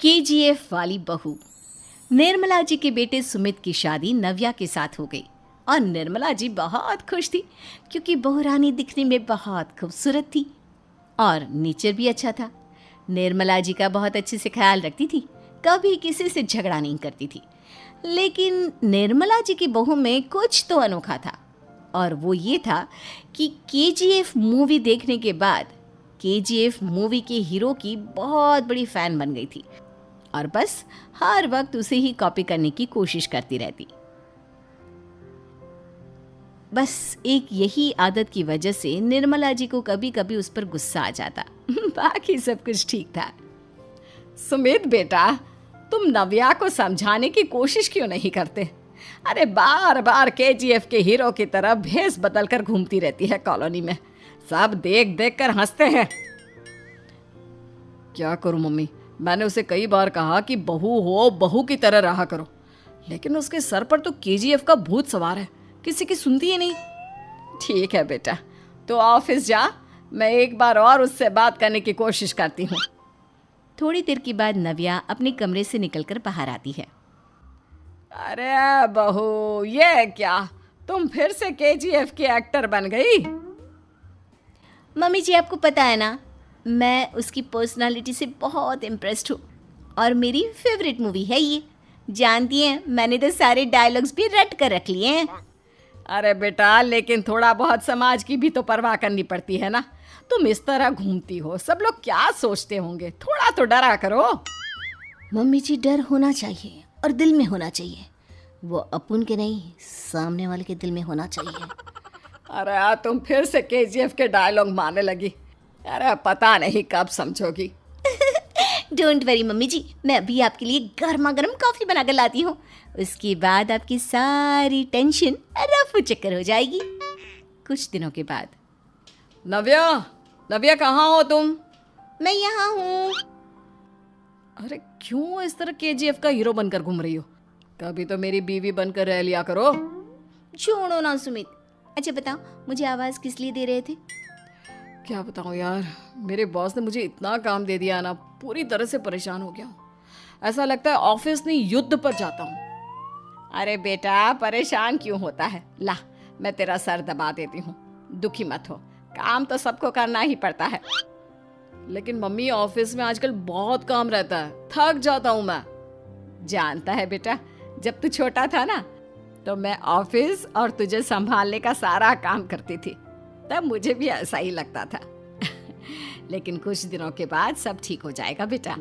KGF वाली बहू। निर्मला जी के बेटे सुमित की शादी नव्या के साथ हो गई और निर्मला जी बहुत खुश थी क्योंकि बहू रानी दिखने में बहुत खूबसूरत थी और नेचर भी अच्छा था। निर्मला जी का बहुत अच्छे से ख्याल रखती थी, कभी किसी से झगड़ा नहीं करती थी। लेकिन निर्मला जी की बहू में कुछ तो अनोखा था और वो ये था कि केजीएफ मूवी देखने के बाद केजीएफ मूवी के हीरो की बहुत बड़ी फ़ैन बन गई थी और बस हर वक्त उसे ही कॉपी करने की कोशिश करती रहती। बस एक यही आदत की वजह से निर्मला जी को कभी कभी उस पर गुस्सा आ जाता। बाकी सब कुछ ठीक था। सुमित बेटा, तुम नव्या को समझाने की कोशिश क्यों नहीं करते? अरे बार बार केजीएफ के हीरो की तरह भेस बदल कर घूमती रहती है कॉलोनी में। सब देख देख कर हंसते हैं। क्या करूं मम्मी, मैंने उसे कई बार कहा कि बहू हो, बहू की तरह रहा करो, लेकिन उसके सर पर तो केजीएफ का भूत सवार है, किसी की सुनती ही नहीं। ठीक है बेटा, तो ऑफिस जा, मैं एक बार और उससे बात करने की कोशिश करती हूँ। थोड़ी देर के बाद नव्या अपने कमरे से निकलकर बाहर आती है। अरे बहू, ये क्या, तुम फिर से केजीएफ की एक्टर बन गई? मम्मी जी, आपको पता है ना, मैं उसकी पर्सनालिटी से बहुत इम्प्रेस्ड हूँ और मेरी फेवरेट मूवी है ये। जानती हैं, मैंने तो सारे डायलॉग्स भी रट कर रख लिए हैं। अरे बेटा, लेकिन थोड़ा बहुत समाज की भी तो परवाह करनी पड़ती है ना। तुम इस तरह घूमती हो, सब लोग क्या सोचते होंगे, थोड़ा तो डरा करो। मम्मी जी, डर होना चाहिए और दिल में होना चाहिए, वो अपन के नहीं, सामने वाले के दिल में होना चाहिए। अरे तुम फिर से केजीएफ के डायलॉग मारने लगी। अरे पता नहीं कब समझोगी। डोंट वरी मम्मी जी, मैं अभी आपके लिए गर्मा गर्म कॉफ़ी बनाकर लाती हूँ। उसके बाद आपकी सारी टेंशन रफू चक्कर हो जाएगी। कुछ दिनों के बाद। नव्या, नव्या कहाँ हो तुम? मैं यहाँ हूँ। अरे क्यों इस तरह केजीएफ का हीरो बनकर घूम रही हो? कभी तो मेरी बीवी बनकर रह लिया करो। छोड़ो ना सुमित। अच्छा बताओ, मुझे आवाज़ किस लिए दे रहे थे? क्या बताऊँ यार, मेरे बॉस ने मुझे इतना काम दे दिया ना, पूरी तरह से परेशान हो गया हूँ। ऐसा लगता है ऑफिस नहीं, युद्ध पर जाता हूँ। अरे बेटा, परेशान क्यों होता है? ला, मैं तेरा सर दबा देती हूँ, दुखी मत हो, काम तो सबको करना ही पड़ता है। लेकिन मम्मी, ऑफिस में आजकल बहुत काम रहता है, थक जाता हूँ मैं। जानता है बेटा, जब तू छोटा था ना, तो मैं ऑफिस और तुझे संभालने का सारा काम करती थी, तब मुझे भी ऐसा ही लगता था। लेकिन कुछ दिनों के बाद सब ठीक हो जाएगा बेटा।